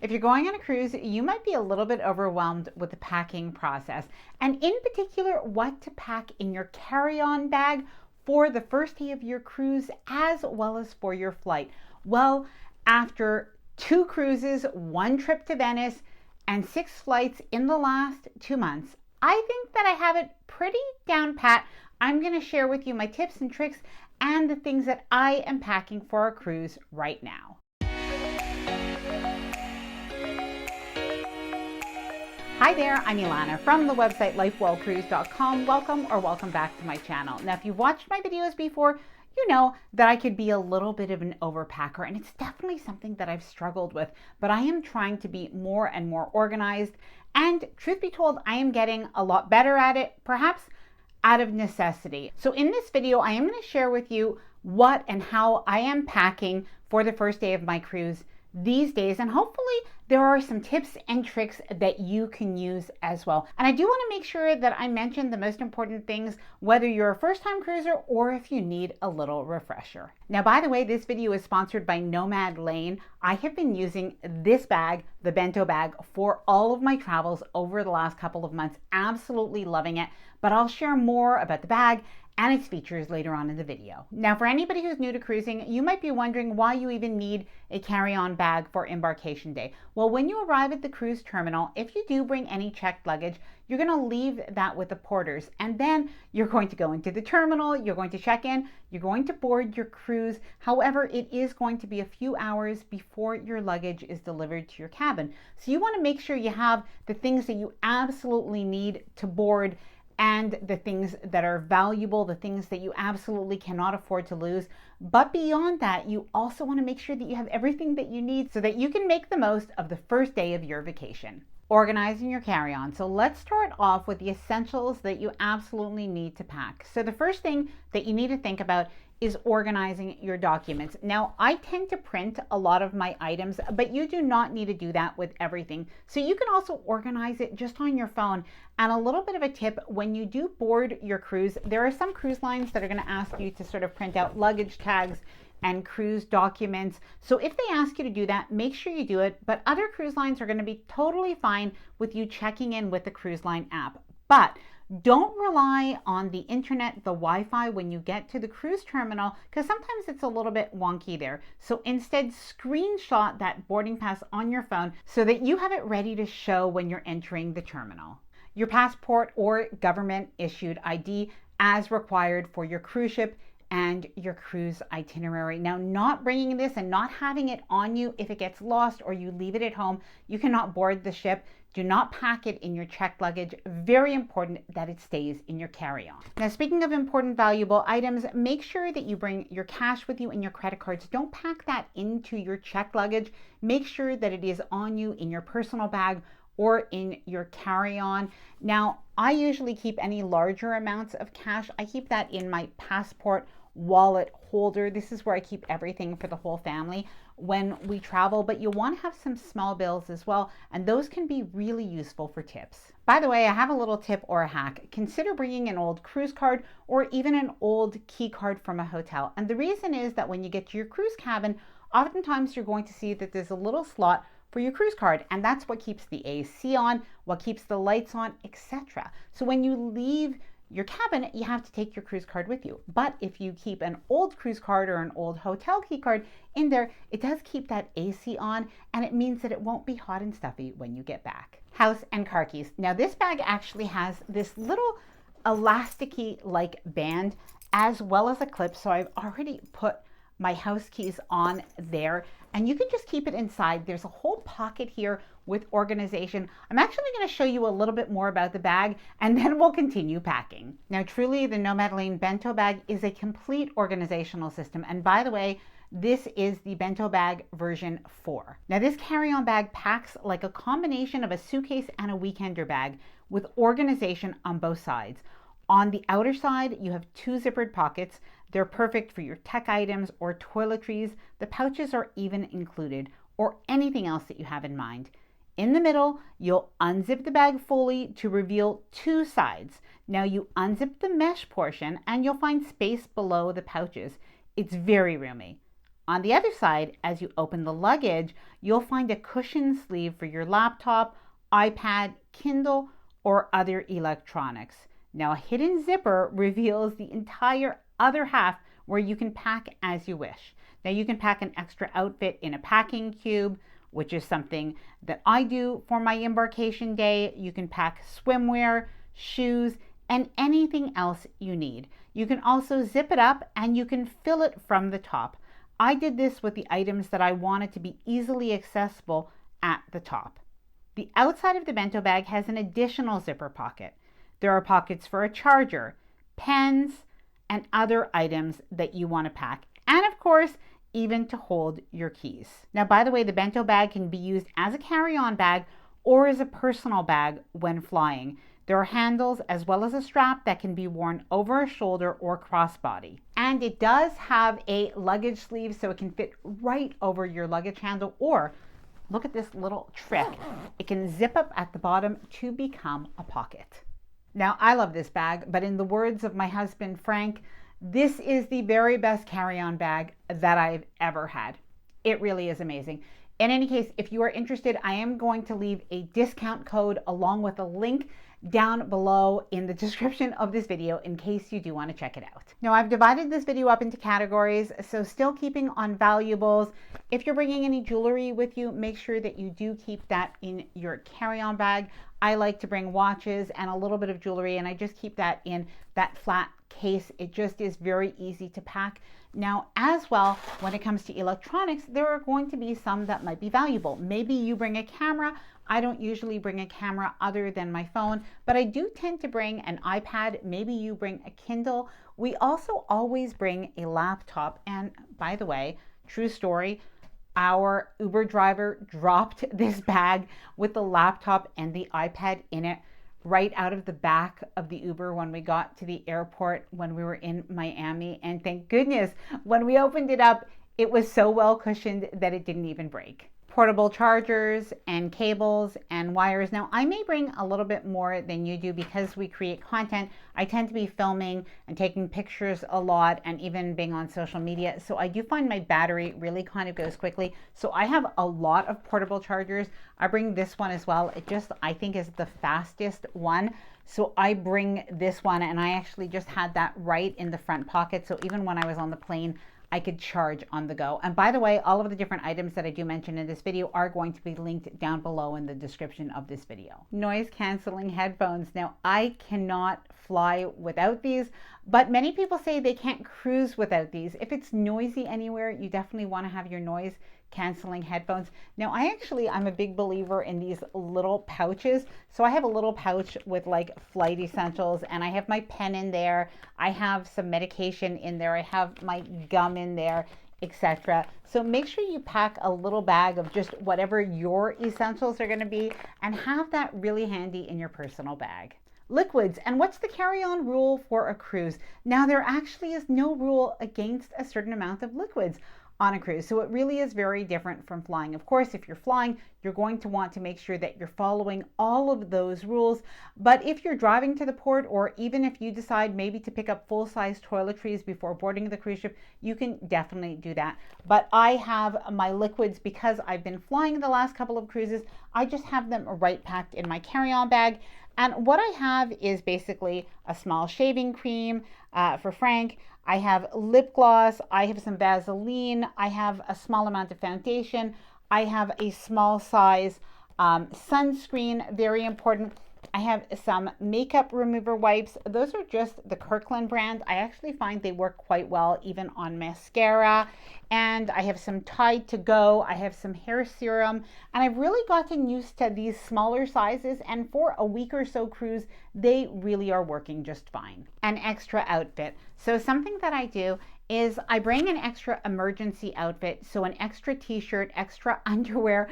If you're going on a cruise, you might be a little bit overwhelmed with the packing process, and in particular, what to pack in your carry-on bag for the first day of your cruise as well as for your flight. Well, after 2 cruises, 1 trip to Venice, and 6 flights in the last 2 months, I think that I have it pretty down pat. I'm going to share with you my tips and tricks and the things that I am packing for a cruise right now. Hi there, I'm Ilana from the website lifewellcruise.com. Welcome back to my channel. Now, if you've watched my videos before, you know that I could be a little bit of an overpacker, and it's definitely something that I've struggled with, but I am trying to be more and more organized, and truth be told, I am getting a lot better at it, perhaps out of necessity. So in this video, I am going to share with you what and how I am packing for the first day of my cruise these days, and hopefully there are some tips and tricks that you can use as well. And I do want to make sure that I mention the most important things, whether you're a first-time cruiser or if you need a little refresher. Now, by the way, this video is sponsored by Nomad Lane. I have been using this bag, the bento bag, for all of my travels over the last couple of months. Absolutely loving it, but I'll share more about the bag and its features later on in the video. Now, for anybody who's new to cruising, you might be wondering why you even need a carry-on bag for embarkation day. Well, when you arrive at the cruise terminal, if you do bring any checked luggage, you're going to leave that with the porters, and then you're going to go into the terminal, you're going to check in, you're going to board your cruise. However, it is going to be a few hours before your luggage is delivered to your cabin. So you want to make sure you have the things that you absolutely need to board and the things that are valuable, the things that you absolutely cannot afford to lose. But beyond that, you also want to make sure that you have everything that you need so that you can make the most of the first day of your vacation. Organizing your carry-on. So let's start off with the essentials that you absolutely need to pack. So the first thing that you need to think about is organizing your documents. Now, I tend to print a lot of my items, but you do not need to do that with everything. So you can also organize it just on your phone. And a little bit of a tip, when you do board your cruise, there are some cruise lines that are going to ask you to sort of print out luggage tags and cruise documents. So if they ask you to do that, make sure you do it. But other cruise lines are going to be totally fine with you checking in with the cruise line app. But don't rely on the internet, the Wi-Fi when you get to the cruise terminal, because sometimes it's a little bit wonky there. So instead, screenshot that boarding pass on your phone so that you have it ready to show when you're entering the terminal. Your passport or government issued ID as required for your cruise ship and your cruise itinerary. Now, not bringing this and not having it on you, if it gets lost or you leave it at home, you cannot board the ship. Do not pack it in your checked luggage. Very important that it stays in your carry-on. Now, speaking of important valuable items, make sure that you bring your cash with you and your credit cards. Don't pack that into your checked luggage. Make sure that it is on you in your personal bag or in your carry-on. Now, I usually keep any larger amounts of cash. I keep that in my passport wallet holder. This is where I keep everything for the whole family when we travel, but you want to have some small bills as well, and those can be really useful for tips. By the way, I have a little tip or a hack. Consider bringing an old cruise card or even an old key card from a hotel. And the reason is that when you get to your cruise cabin, oftentimes you're going to see that there's a little slot for your cruise card, and that's what keeps the AC on, what keeps the lights on, etc. So when you leave your cabin, you have to take your cruise card with you. But if you keep an old cruise card or an old hotel key card in there, it does keep that AC on, and it means that it won't be hot and stuffy when you get back. House and car keys. Now, this bag actually has this little elasticy like band as well as a clip, so I've already put my house keys on there, and you can just keep it inside. There's a whole pocket here with organization. I'm actually going to show you a little bit more about the bag, and then we'll continue packing. Now, truly, the Nomad Lane bento bag is a complete organizational system, and by the way, this is the bento bag version 4. Now, this carry-on bag packs like a combination of a suitcase and a weekender bag with organization on both sides. On the outer side, you have 2 zippered pockets. They're perfect for your tech items or toiletries. The pouches are even included, or anything else that you have in mind. In the middle, you'll unzip the bag fully to reveal 2 sides. Now you unzip the mesh portion and you'll find space below the pouches. It's very roomy. On the other side, as you open the luggage, you'll find a cushion sleeve for your laptop, iPad, Kindle, or other electronics. Now, a hidden zipper reveals the entire other half where you can pack as you wish. Now, you can pack an extra outfit in a packing cube, which is something that I do for my embarkation day. You can pack swimwear, shoes, and anything else you need. You can also zip it up and you can fill it from the top. I did this with the items that I wanted to be easily accessible at the top. The outside of the bento bag has an additional zipper pocket. There are pockets for a charger, pens, and other items that you want to pack. And of course, even to hold your keys. Now, by the way, the bento bag can be used as a carry-on bag or as a personal bag when flying. There are handles as well as a strap that can be worn over a shoulder or crossbody. And it does have a luggage sleeve so it can fit right over your luggage handle, or look at this little trick. It can zip up at the bottom to become a pocket. Now, I love this bag, but in the words of my husband, Frank, this is the very best carry-on bag that I've ever had. It really is amazing. In any case, if you are interested, I am going to leave a discount code along with a link down below in the description of this video in case you do want to check it out. Now, I've divided this video up into categories, so still keeping on valuables. If you're bringing any jewelry with you, make sure that you do keep that in your carry-on bag. I like to bring watches and a little bit of jewelry, and I just keep that in that flat case. It just is very easy to pack. Now, as well, when it comes to electronics, there are going to be some that might be valuable. Maybe you bring a camera. I don't usually bring a camera other than my phone, but I do tend to bring an iPad. Maybe you bring a Kindle. We also always bring a laptop. And by the way, true story, our Uber driver dropped this bag with the laptop and the iPad in it right out of the back of the Uber when we got to the airport when we were in Miami. And thank goodness, when we opened it up, it was so well cushioned that it didn't even break. Portable chargers and cables and wires. Now, I may bring a little bit more than you do because we create content. I tend to be filming and taking pictures a lot and even being on social media. So I do find my battery really kind of goes quickly. So I have a lot of portable chargers. I bring this one as well. It just, I think, is the fastest one. So I bring this one, and I actually just had that right in the front pocket. So even when I was on the plane, I could charge on the go. And by the way, all of the different items that I do mention in this video are going to be linked down below in the description of this video. Noise canceling headphones. Now, I cannot fly without these, but many people say they can't cruise without these. If it's noisy anywhere, you definitely want to have your noise canceling headphones. Now, I'm a big believer in these little pouches. So I have a little pouch with like flight essentials, and I have my pen in there. I have some medication in there. I have my gum in there, etc. So make sure you pack a little bag of just whatever your essentials are going to be and have that really handy in your personal bag. Liquids. And what's the carry-on rule for a cruise? Now, there actually is no rule against a certain amount of liquids on a cruise. So it really is very different from flying. Of course, if you're flying, you're going to want to make sure that you're following all of those rules. But if you're driving to the port, or even if you decide maybe to pick up full-size toiletries before boarding the cruise ship, you can definitely do that. But I have my liquids because I've been flying the last couple of cruises. I just have them right packed in my carry-on bag. And what I have is basically a small shaving cream for Frank. I have lip gloss. I have some Vaseline. I have a small amount of foundation. I have a small size sunscreen, very important. I have some makeup remover wipes. Those are just the Kirkland brand. I actually find they work quite well even on mascara. And I have some Tide to Go. I have some hair serum. And I've really gotten used to these smaller sizes. And for a week or so cruise, they really are working just fine. An extra outfit. So something that I do is I bring an extra emergency outfit. So an extra t-shirt, extra underwear,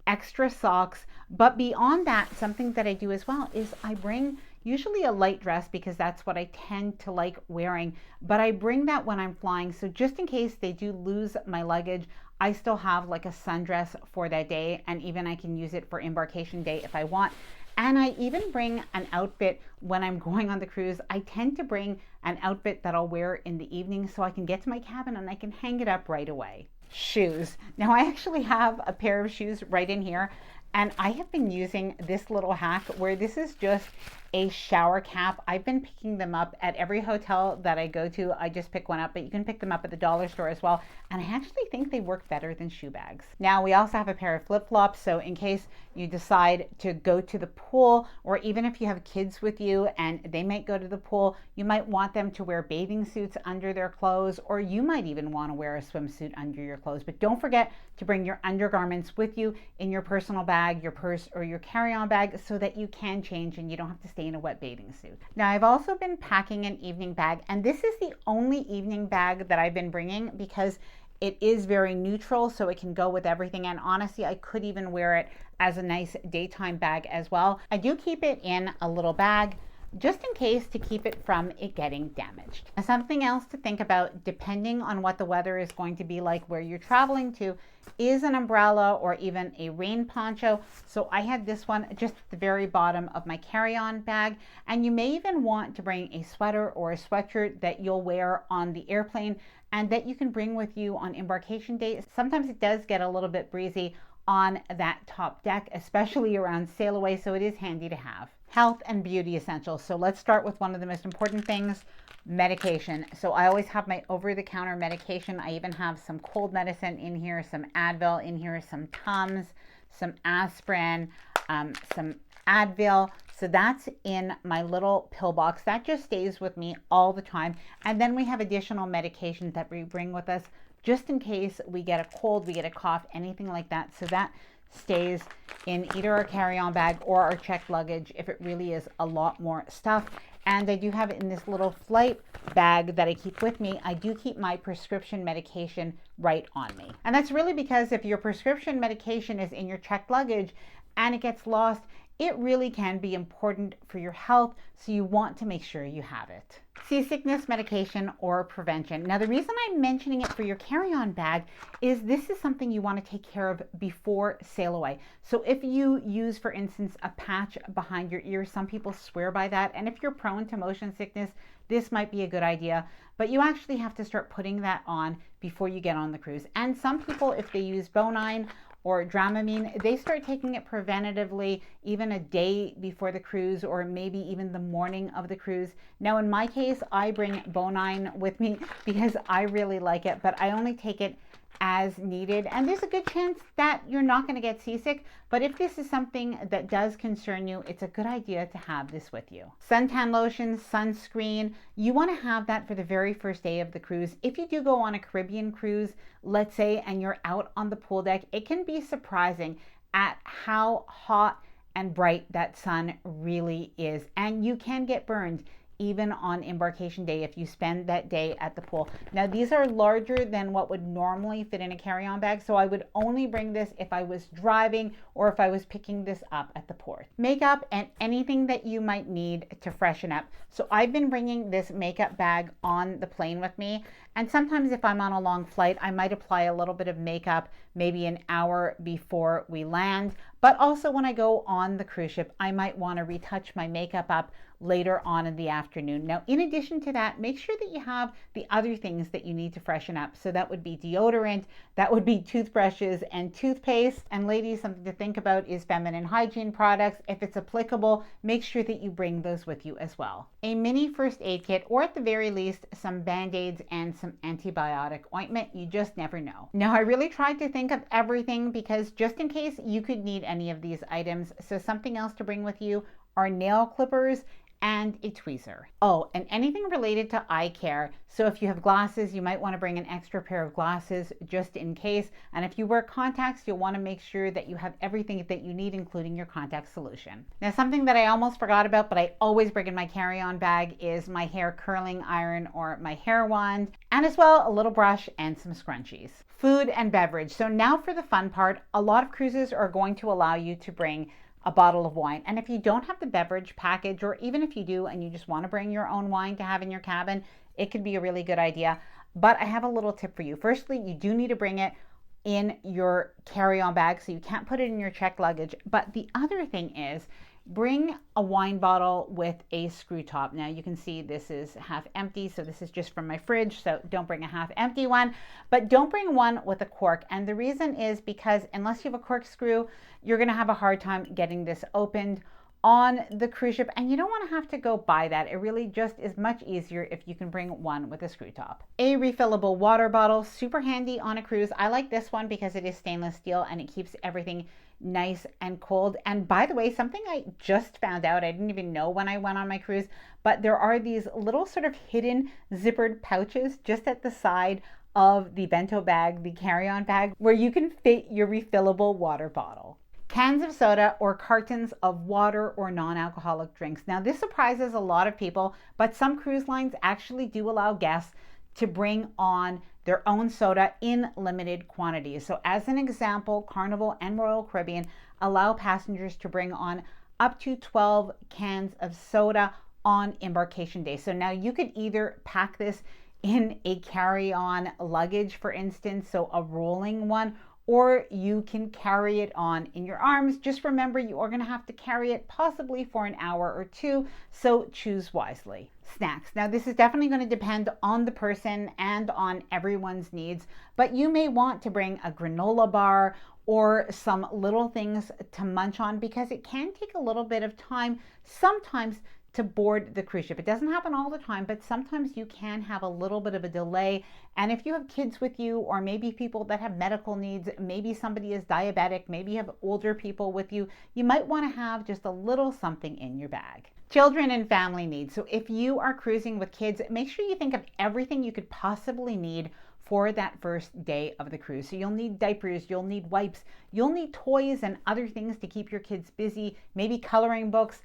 extra socks. But beyond that, something that I do as well is I bring usually a light dress because that's what I tend to like wearing, but I bring that when I'm flying. So just in case they do lose my luggage, I still have like a sundress for that day, and even I can use it for embarkation day if I want. And I even bring an outfit when I'm going on the cruise. I tend to bring an outfit that I'll wear in the evening so I can get to my cabin and I can hang it up right away. Shoes. Now I actually have a pair of shoes right in here, and I have been using this little hack where this is just a shower cap. I've been picking them up at every hotel that I go to. I just pick one up, but you can pick them up at the dollar store as well. And I actually think they work better than shoe bags. Now we also have a pair of flip-flops. So in case you decide to go to the pool, or even if you have kids with you and they might go to the pool, you might want them to wear bathing suits under their clothes, or you might even want to wear a swimsuit under your clothes. But don't forget to bring your undergarments with you in your personal bag, your purse, or your carry-on bag so that you can change and you don't have to stay in a wet bathing suit. Now I've also been packing an evening bag, and this is the only evening bag that I've been bringing because it is very neutral, so it can go with everything. And honestly, I could even wear it as a nice daytime bag as well. I do keep it in a little bag just in case, to keep it from it getting damaged. Now, something else to think about, depending on what the weather is going to be like where you're traveling to, is an umbrella or even a rain poncho. So I had this one just at the very bottom of my carry-on bag, and you may even want to bring a sweater or a sweatshirt that you'll wear on the airplane and that you can bring with you on embarkation day. Sometimes it does get a little bit breezy on that top deck, especially around sail away, so it is handy to have. Health and beauty essentials. So let's start with one of the most important things, medication. So I always have my over-the-counter medication. I even have some cold medicine in here, some Advil in here, some Tums, some aspirin, some Advil. So that's in my little pill box. That just stays with me all the time. And then we have additional medications that we bring with us just in case we get a cold, we get a cough, anything like that. So that stays in either our carry-on bag or our checked luggage if it really is a lot more stuff. And I do have it in this little flight bag that I keep with me. I do keep my prescription medication right on me. And that's really because if your prescription medication is in your checked luggage and it gets lost, it really can be important for your health, so you want to make sure you have it. Seasickness medication or prevention. Now, the reason I'm mentioning it for your carry-on bag is this is something you want to take care of before sail away. So if you use, for instance, a patch behind your ear, some people swear by that, and if you're prone to motion sickness, this might be a good idea, but you actually have to start putting that on before you get on the cruise. And some people, if they use Bonine or Dramamine, they start taking it preventatively even a day before the cruise, or maybe even the morning of the cruise. Now in my case, I bring Bonine with me because I really like it, but I only take it as needed, and there's a good chance that you're not going to get seasick. But if this is something that does concern you, it's a good idea to have this with you. Suntan lotion, sunscreen, you want to have that for the very first day of the cruise. If you do go on a Caribbean cruise, let's say, and you're out on the pool deck, it can be surprising at how hot and bright that sun really is, and you can get burned even on embarkation day if you spend that day at the pool. Now these are larger than what would normally fit in a carry-on bag, so I would only bring this if I was driving or if I was picking this up at the port. Makeup and anything that you might need to freshen up. So I've been bringing this makeup bag on the plane with me, and sometimes if I'm on a long flight, I might apply a little bit of makeup maybe an hour before we land. But also when I go on the cruise ship, I might want to retouch my makeup up later on in the afternoon. Now, in addition to that, make sure that you have the other things that you need to freshen up. So that would be deodorant, that would be toothbrushes and toothpaste. And ladies, something to think about is feminine hygiene products. If it's applicable, make sure that you bring those with you as well. A mini first aid kit, or at the very least, some Band-Aids and some antibiotic ointment. You just never know. Now, I really tried to think of everything because just in case you could need any of these items. So something else to bring with you are nail clippers and a tweezer. Oh, and anything related to eye care. So if you have glasses, you might want to bring an extra pair of glasses just in case. And if you wear contacts, you'll want to make sure that you have everything that you need, including your contact solution. Now, something that I almost forgot about, but I always bring in my carry-on bag is my hair curling iron or my hair wand, and as well a little brush and some scrunchies. Food and beverage. So now for the fun part, a lot of cruises are going to allow you to bring a bottle of wine. And if you don't have the beverage package, or even if you do and you just want to bring your own wine to have in your cabin, it could be a really good idea. But I have a little tip for you. Firstly, you do need to bring it in your carry-on bag, so you can't put it in your checked luggage. But the other thing is bring a wine bottle with a screw top. Now you can see this is half empty, so this is just from my fridge, so don't bring a half empty one, but don't bring one with a cork. And the reason is because unless you have a corkscrew, you're gonna have a hard time getting this opened on the cruise ship, and you don't want to have to go buy that. It really just is much easier if you can bring one with a screw top. A refillable water bottle, super handy on a cruise. I like this one because it is stainless steel and it keeps everything nice and cold. And by the way, something I just found out, I didn't even know when I went on my cruise, but there are these little sort of hidden zippered pouches just at the side of the bento bag, the carry-on bag, where you can fit your refillable water bottle. Cans of soda or cartons of water or non-alcoholic drinks. Now this surprises a lot of people, but some cruise lines actually do allow guests to bring on their own soda in limited quantities. So as an example, Carnival and Royal Caribbean allow passengers to bring on up to 12 cans of soda on embarkation day. So now you could either pack this in a carry-on luggage, for instance, so a rolling one, or you can carry it on in your arms. Just remember, you are going to have to carry it possibly for an hour or two, so choose wisely. Snacks. Now this is definitely going to depend on the person and on everyone's needs, but you may want to bring a granola bar or some little things to munch on because it can take a little bit of time sometimes to board the cruise ship. It doesn't happen all the time, but sometimes you can have a little bit of a delay. And if you have kids with you, or maybe people that have medical needs, maybe somebody is diabetic, maybe you have older people with you, you might want to have just a little something in your bag. Children and family needs. So if you are cruising with kids, make sure you think of everything you could possibly need for that first day of the cruise. So you'll need diapers, you'll need wipes, you'll need toys and other things to keep your kids busy, maybe coloring books,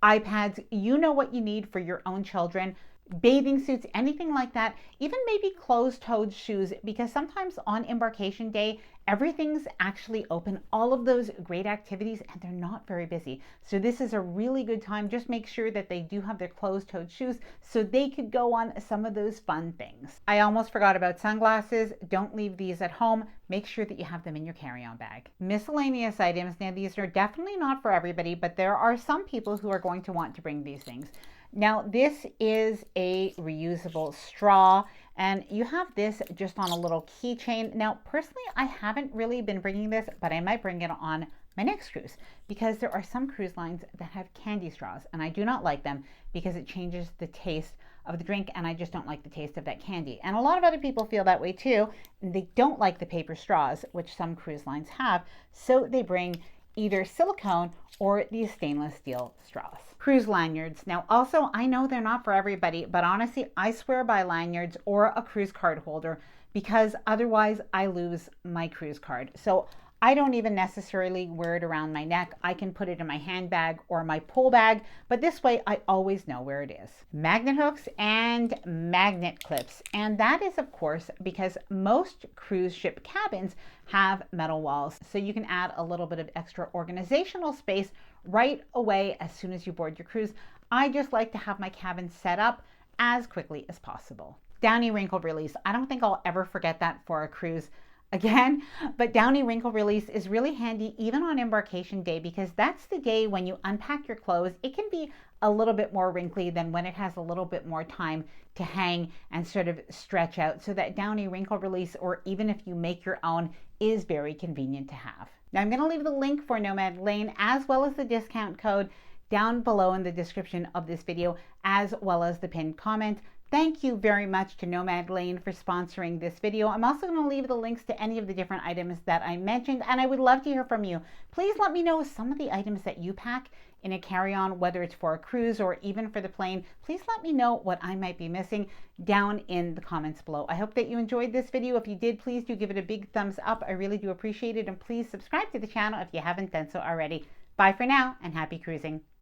iPads. You know what you need for your own children. Bathing suits, anything like that, even maybe closed-toed shoes, because sometimes on embarkation day, everything's actually open, all of those great activities, and they're not very busy. So this is a really good time. Just make sure that they do have their closed-toed shoes so they could go on some of those fun things. I almost forgot about sunglasses. Don't leave these at home. Make sure that you have them in your carry-on bag. Miscellaneous items. Now these are definitely not for everybody, but there are some people who are going to want to bring these things. Now this is a reusable straw, and you have this just on a little keychain. Now personally, I haven't really been bringing this, but I might bring it on my next cruise because there are some cruise lines that have candy straws, and I do not like them because it changes the taste of the drink, and I just don't like the taste of that candy. And a lot of other people feel that way too. They don't like the paper straws, which some cruise lines have, so they bring either silicone or these stainless steel straws. Cruise lanyards. Now also, I know they're not for everybody, but honestly, I swear by lanyards or a cruise card holder because otherwise I lose my cruise card. So I don't even necessarily wear it around my neck. I can put it in my handbag or my pull bag, but this way I always know where it is. Magnet hooks and magnet clips. And that is, of course, because most cruise ship cabins have metal walls. So you can add a little bit of extra organizational space right away as soon as you board your cruise. I just like to have my cabin set up as quickly as possible. Downy wrinkle release. I don't think I'll ever forget that for a cruise again, but downy wrinkle release is really handy even on embarkation day because that's the day when you unpack your clothes. It can be a little bit more wrinkly than when it has a little bit more time to hang and sort of stretch out. So that downy wrinkle release, or even if you make your own, is very convenient to have. Now I'm going to leave the link for Nomad Lane as well as the discount code down below in the description of this video, as well as the pinned comment. Thank you very much to Nomad Lane for sponsoring this video. I'm also going to leave the links to any of the different items that I mentioned, and I would love to hear from you. Please let me know some of the items that you pack in a carry-on, whether it's for a cruise or even for the plane. Please let me know what I might be missing down in the comments below. I hope that you enjoyed this video. If you did, please do give it a big thumbs up. I really do appreciate it, and please subscribe to the channel if you haven't done so already. Bye for now, and happy cruising.